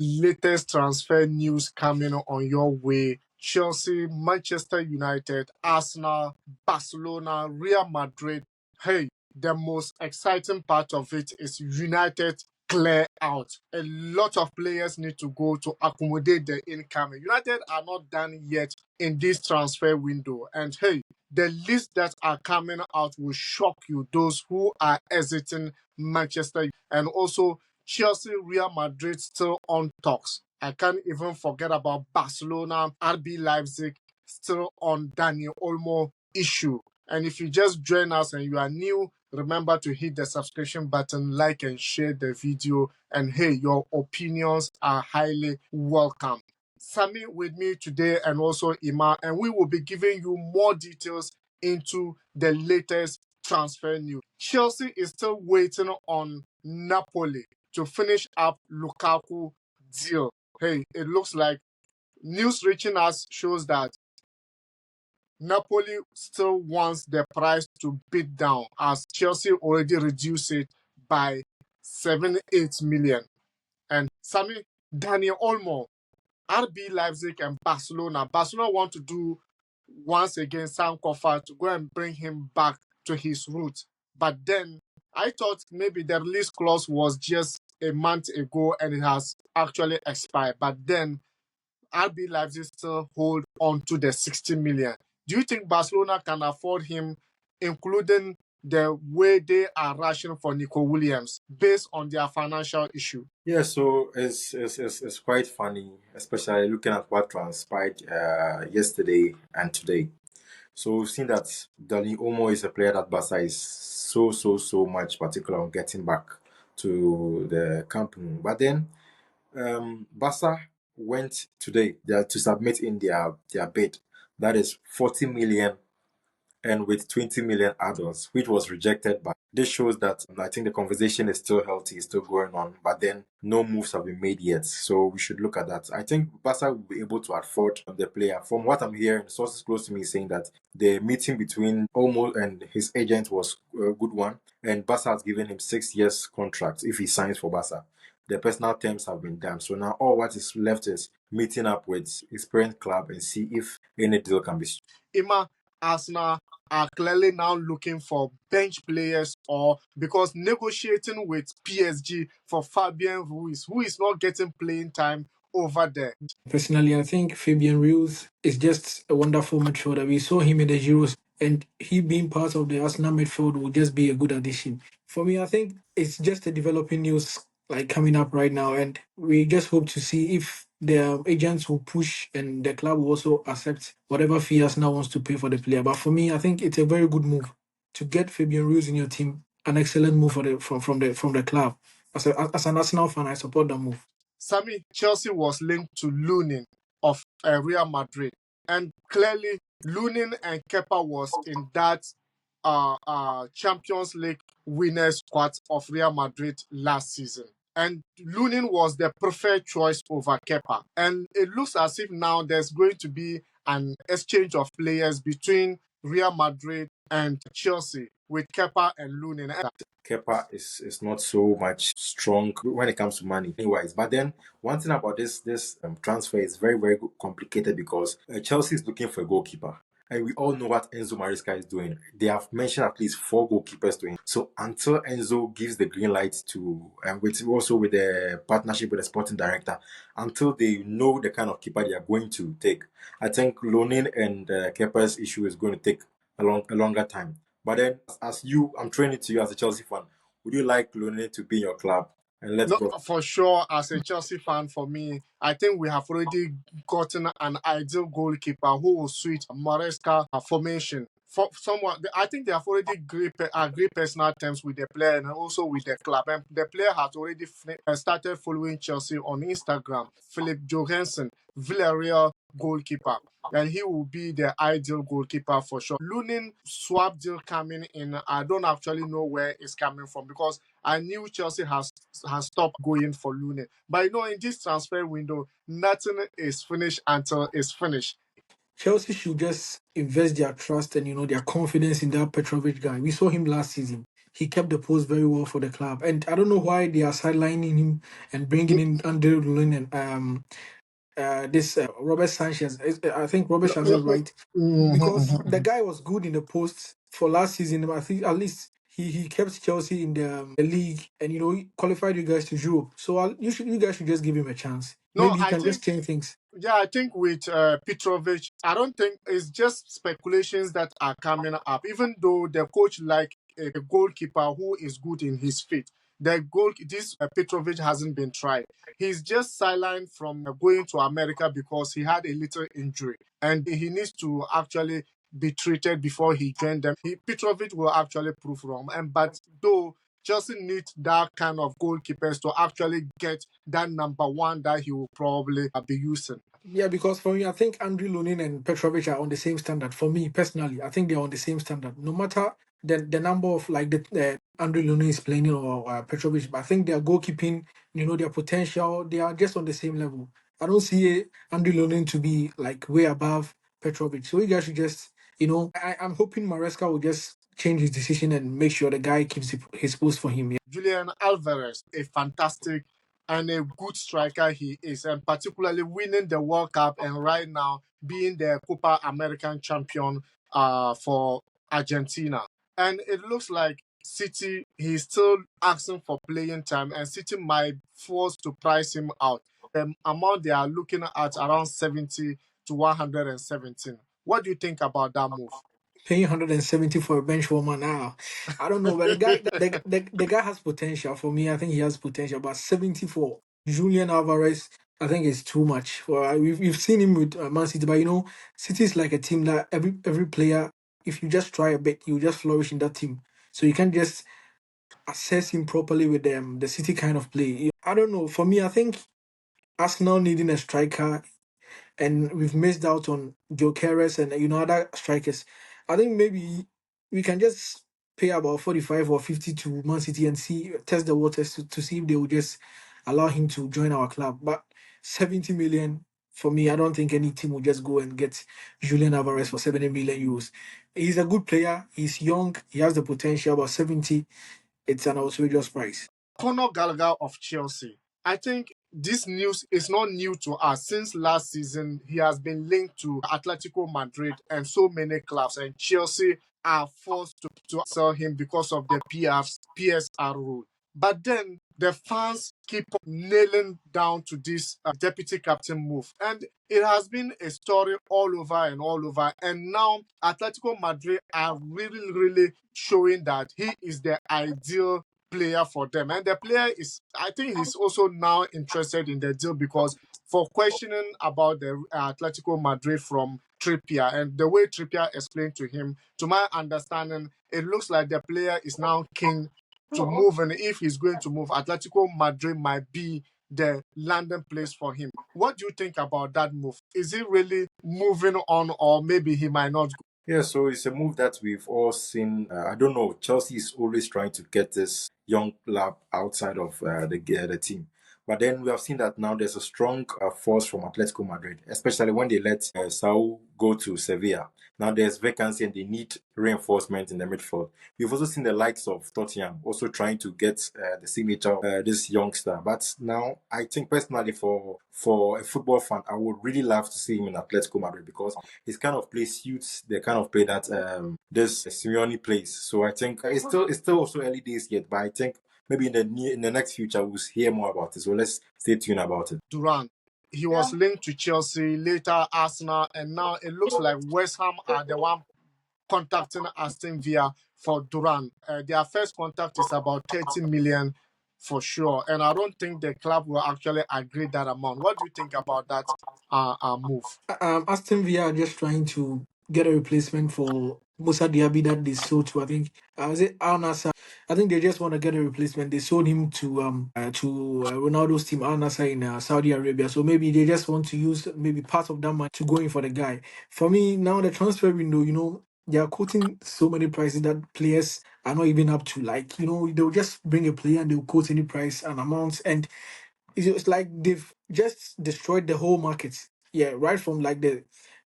latest transfer news coming on your way. Chelsea, Manchester United, Arsenal, Barcelona, Real Madrid. Hey, the most exciting part of it is United clear out. A lot of players need to go to accommodate the incoming. United are not done yet in this transfer window. And hey, the list that are coming out will shock you, those who are exiting Manchester. And also, Chelsea, Real Madrid still on talks. I can't even forget about Barcelona, RB Leipzig still on Dani Olmo issue. And if you just join us and you are new, remember to hit the subscription button, like and share the video. And hey, your opinions are highly welcome. Sammy with me today and also Ima, and we will be giving you more details into the latest transfer news. Chelsea is still waiting on Napoli to finish up Lukaku deal. Hey, it looks like news reaching us shows that Napoli still wants the price to bid down as Chelsea already reduced it by 7-8 million. And Sammy, Dani Olmo, RB Leipzig and Barcelona. Barcelona want to do once again Sankofa to go and bring him back to his roots. But then I thought maybe the release clause was just a month ago and it has actually expired. But then RB Leipzig still hold on to the 60 million. Do you think Barcelona can afford him, including the way they are rushing for Nico Williams based on their financial issue? Yeah, so it's quite funny, especially looking at what transpired yesterday and today. So we've seen that Dani Olmo is a player that Barca is so much particular on getting back to the company. But then Barca went today to submit in their bid. That is 40 million and with 20 million add-ons, which was rejected. But this shows that I think the conversation is still healthy, is still going on, but then no moves have been made yet. So we should look at that. I think Barca will be able to afford the player. From what I'm hearing, sources close to me saying that the meeting between Olmo and his agent was a good one, and Barca has given him 6 years contract if he signs for Barca. The personal terms have been done. So now all what is left is meeting up with his parent club and see if any deal can be. Ima, Arsenal are clearly now looking for bench players or because negotiating with PSG for Fabian Ruiz, who is not getting playing time over there. Personally, I think Fabian Ruiz is just a wonderful midfielder. We saw him in the Euros, and he being part of the Arsenal midfield will just be a good addition. For me, I think it's just a developing news like coming up right now, and we just hope to see if the agents will push and the club will also accept whatever fee Arsenal wants to pay for the player. But for me, I think it's a very good move to get Fabian Ruiz in your team. An excellent move for from the club. As an Arsenal fan, I support the move. Sammy, Chelsea was linked to Lunin of Real Madrid, and clearly Lunin and Kepa was in that Champions League winners squad of Real Madrid last season. And Lunin was the preferred choice over Kepa. And it looks as if now there's going to be an exchange of players between Real Madrid and Chelsea with Kepa and Lunin. Kepa is not so much strong when it comes to money anyways. But then one thing about this transfer is very complicated because Chelsea is looking for a goalkeeper. And we all know what Enzo Maresca is doing. They have mentioned at least 4 goalkeepers to him. So until Enzo gives the green light to, and with the partnership with the sporting director, until they know the kind of keeper they are going to take, I think Lunin and Kepa's issue is going to take a longer time. But then, I'm training to you as a Chelsea fan. Would you like Lunin to be in your club? And let's go. For sure, as a Chelsea fan, for me, I think we have already gotten an ideal goalkeeper who will suit Maresca formation. For someone, I think they have already agreed personal terms with the player and also with the club. And the player has already started following Chelsea on Instagram. Filip Jorgensen, Villarreal goalkeeper, and he will be the ideal goalkeeper for sure. Lunin swap deal coming in, I don't actually know where it's coming from because I knew Chelsea has stopped going for Lunin. But in this transfer window, nothing is finished until it's finished. Chelsea should just invest their trust and their confidence in that Petrovic guy. We saw him last season. he kept the post very well for the club. And I don't know why they are sidelining him and bringing in Andre Lunin and this Robert Sanchez. I think Robert Sanchez, right? Because the guy was good in the post for last season. I think at least he kept Chelsea in the league, and he qualified you guys to Europe. So you guys should just give him a chance. No, Maybe he I can just think change things. yeah, I think with Petrovic, I don't think it's just speculations that are coming up. Even though the coach like a goalkeeper who is good in his feet, this Petrovic hasn't been tried. He's just sidelined from going to America because he had a little injury and he needs to actually be treated before he joined them. Petrovic will actually prove wrong. And but though Chelsea need that kind of goalkeepers to actually get that number one that he will probably be using. Yeah, because for me, I think Andriy Lunin and Petrovic are on the same standard. For me personally, I think they're on the same standard. No matter the number of like the Andriy Lunin is playing or Petrovic, but I think their goalkeeping, their potential, they are just on the same level. I don't see Andriy Lunin to be like way above Petrovic. So you guys should just, I'm hoping Maresca will just change his decision and make sure the guy keeps his post for him. Yeah. Julian Alvarez, a fantastic and a good striker he is, and particularly winning the World Cup and right now being the Copa American champion for Argentina. And it looks like City, he's still asking for playing time, and City might force to price him out. The amount they are looking at around 70 to 117. What do you think about that move? Paying 170 for a bench warmer now. I don't know, but the guy has potential. For me, I think he has potential. But 70 for Julian Alvarez, I think it's too much. For we've seen him with Man City, but City is like a team that every player, if you just try a bit, you just flourish in that team. So you can't just assess him properly with them. The City kind of play. I don't know. For me, I think Arsenal needing a striker and we've missed out on Jokeres and other strikers. I think maybe we can just pay about 45 or 50 to Man City and test the waters to see if they will just allow him to join our club. But 70 million for me, I don't think any team will just go and get Julian Alvarez for 70 million euros. He's a good player, he's young, he has the potential, but 70, it's an outrageous price. Conor Gallagher of Chelsea. I think this news is not new to us. Since last season, he has been linked to Atletico Madrid and so many clubs, and Chelsea are forced to sell him because of the PSR rule. But then the fans keep nailing down to this deputy captain move. And it has been a story all over and all over. And now Atletico Madrid are really, really showing that he is the ideal player for them. And the player is, I think he's also now interested in the deal because for questioning about the Atletico Madrid from Trippier and the way Trippier explained to him, to my understanding, it looks like the player is now keen to move. And if he's going to move, Atletico Madrid might be the landing place for him. What do you think about that move? Is he really moving on or maybe he might not go? Yeah, so it's a move that we've all seen. I don't know. Chelsea is always trying to get this young lad outside of the team. But then we have seen that now there's a strong force from Atletico Madrid, especially when they let Saul go to Sevilla. Now there's vacancy and they need reinforcement in the midfield. We've also seen the likes of Tottenham also trying to get the signature of this youngster. But now I think personally for a football fan, I would really love to see him in Atletico Madrid because his kind of play suits the kind of play that this Simeone plays. So I think it's still also early days yet, but I think maybe in the next future we'll hear more about it. So let's stay tuned about it. Durant. He was linked to Chelsea, later Arsenal, and now it looks like West Ham are the one contacting Aston Villa for Durant. Their first contact is about 30 million for sure, and I don't think the club will actually agree that amount. What do you think about that move? Aston Villa are just trying to get a replacement for Musa Diaby that they sold to. I think was it Al Nassr. I think they just want to get a replacement. They sold him to Ronaldo's team Al Nassr in Saudi Arabia. So maybe they just want to use maybe part of that money to go in for the guy. For me now, the transfer window, they are quoting so many prices that players are not even up to. Like they'll just bring a player and they'll quote any price and amounts and it's like they've just destroyed the whole market. Yeah, right from like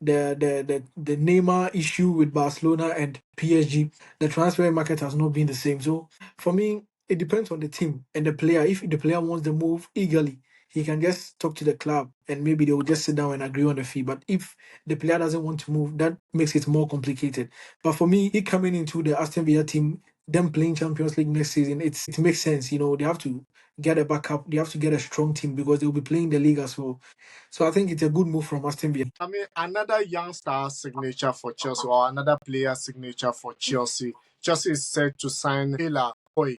the Neymar issue with Barcelona and PSG, the transfer market has not been the same. So for me, it depends on the team and the player. If the player wants the move eagerly, he can just talk to the club and maybe they will just sit down and agree on the fee. But if the player doesn't want to move, that makes it more complicated. But for me, he coming into the Aston Villa team, them playing Champions League next season, it makes sense. They have to get a backup, they have to get a strong team because they'll be playing the league as well. So I think it's a good move from Aston Villa. I mean, another young star signature for Chelsea or another player signature for Chelsea. Chelsea is set to sign Ela Boy,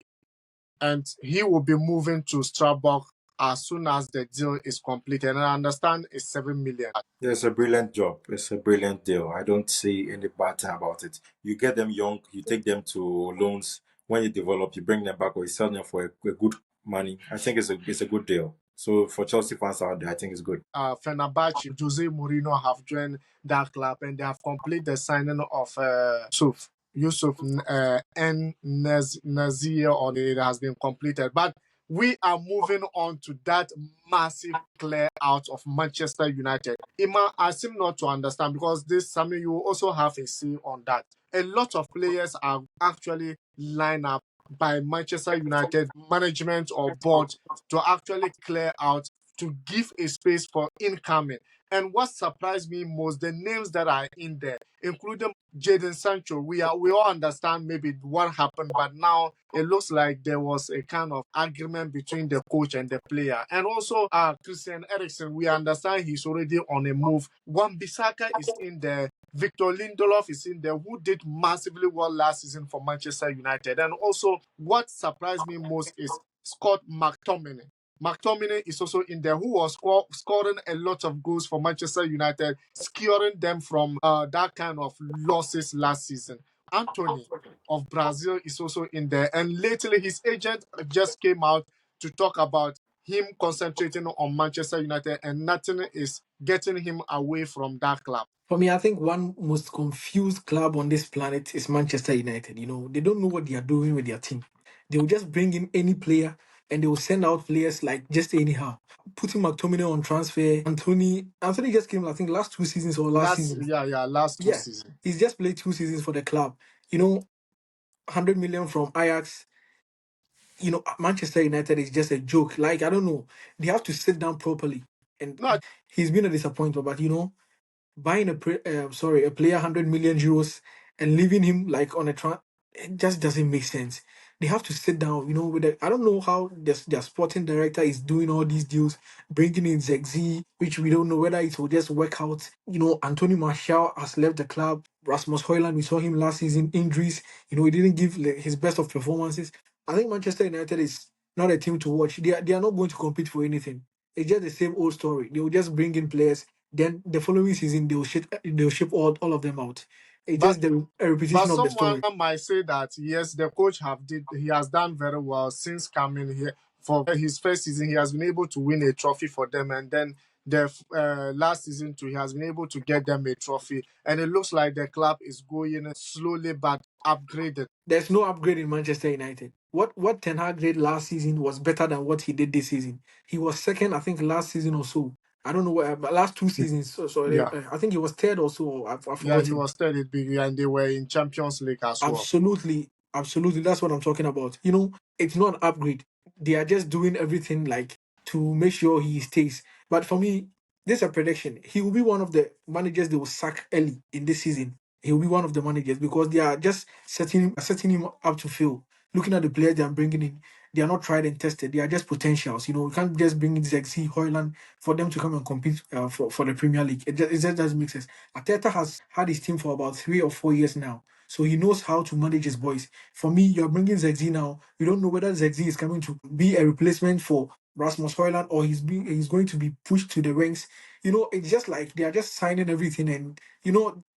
and he will be moving to Strasbourg as soon as the deal is completed. And I understand it's 7 million. Yeah, it's a brilliant job. It's a brilliant deal. I don't see any bad thing about it. You get them young, you take them to loans. When you develop, you bring them back or you sell them for a good money. I think it's a good deal. So for Chelsea fans out there, I think it's good. Fenerbahce, Jose Mourinho have joined that club and they have completed the signing of Yusuf N. Nazir, or it has been completed. But we are moving on to that massive clear out of Manchester United. Ima, I seem not to understand because this, Sammy, you also have a say on that. A lot of players are actually lined up by Manchester United management or board to actually clear out to give a space for incoming. And what surprised me most, the names that are in there, including Jadon Sancho. We all understand maybe what happened, but now it looks like there was a kind of agreement between the coach and the player. And also Christian Eriksen, we understand he's already on a move. Wan-Bissaka is in there. Victor Lindelof is in there, who did massively well last season for Manchester United. And also, what surprised me most is Scott McTominay. McTominay is also in there, who was scoring a lot of goals for Manchester United, securing them from that kind of losses last season. Anthony of Brazil is also in there. And lately, his agent just came out to talk about him concentrating on Manchester United and nothing is getting him away from that club. For me, I think one most confused club on this planet is Manchester United. They don't know what they are doing with their team. They will just bring in any player and they will send out players like just anyhow. Putting McTominay on transfer. Anthony just came, I think, last 2 seasons or last season. Last 2 seasons. He's just played 2 seasons for the club. 100 million from Ajax. Manchester United is just a joke. Like, I don't know. They have to sit down properly. And No, he's been a disappointment, but buying a player 100 million euros and leaving him like on it just doesn't make sense. They have to sit down, I don't know how their sporting director is doing all these deals, bringing in Zegzi, which we don't know whether it will just work out. Anthony Martial has left the club. Rasmus Højlund, we saw him last season, injuries. He didn't give his best of performances. I think Manchester United is not a team to watch. They are not going to compete for anything. It's just the same old story. They will just bring in players, then the following season they'll ship all of them out. It's but just a But repetition of the someone story. might say that yes, the coach he has done very well since coming here for his first season. He has been able to win a trophy for them, and then the last season too, he has been able to get them a trophy. And it looks like the club is going slowly but upgraded. There's no upgrade in Manchester United. What Ten Hag did last season was better than what he did this season. He was second, I think, last season or so. I don't know but last 2 seasons. So Yeah, I think he was third or so. I've yeah, he forgotten. was third at big, and they were in Champions League as well. Absolutely, absolutely. That's what I'm talking about. It's not an upgrade. They are just doing everything like to make sure he stays. But for me, this is a prediction. He will be one of the managers they will sack early in this season. He will be one of the managers because they are just setting him up to fail. Looking at the players they are bringing in, they are not tried and tested. They are just potentials. You can't just bring in Zexi, Hoyland for them to come and compete for the Premier League. It just doesn't make sense. Arteta has had his team for about 3 or 4 years now. So he knows how to manage his boys. For me, you're bringing Zegzi now. You don't know whether Zegzi is coming to be a replacement for Rasmus Højlund or he's going to be pushed to the ranks. It's just like they are just signing everything. And,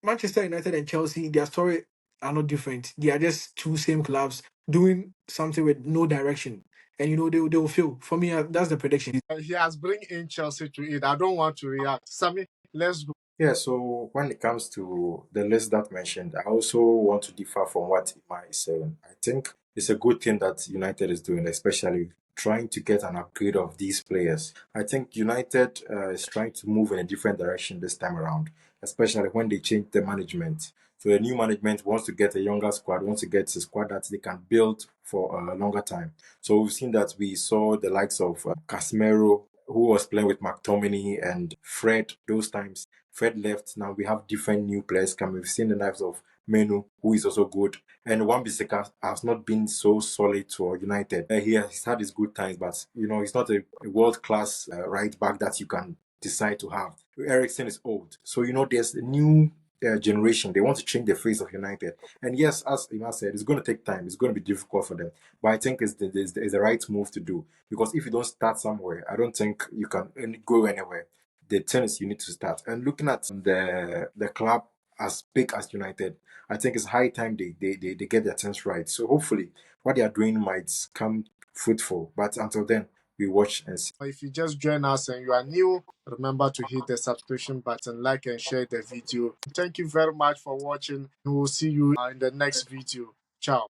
Manchester United and Chelsea, their story are not different. They are just two same clubs doing something with no direction. And, they will fail. For me, that's the prediction. He has bring in Chelsea to it. I don't want to react. Sammy, let's go. Yeah, so when it comes to the list that mentioned, I also want to differ from what Ima is saying. I think it's a good thing that United is doing, especially trying to get an upgrade of these players. I think United is trying to move in a different direction this time around, especially when they change the management. So the new management wants to get a younger squad, wants to get a squad that they can build for a longer time. So we've seen that we saw the likes of Casemiro, who was playing with McTominay and Fred those times. Fred left. Now we have different new players coming. We've seen the likes of Menu, who is also good. And Wan-Bissaka has not been so solid to United. He has had his good times, but he's not a world-class right back that you can decide to have. Eriksen is old. So there's a new generation. They want to change the face of United. And yes, as Ima said, it's going to take time. It's going to be difficult for them. But I think it's the right move to do. Because if you don't start somewhere, I don't think you can go anywhere. The thing is you need to start. And looking at the club as big as United, I think it's high time they get their things right. So hopefully what they are doing might come fruitful. But until then, we watch and see. If you just join us and you are new, remember to hit the subscription button, like and share the video. Thank you very much for watching. We'll see you in the next video. Ciao.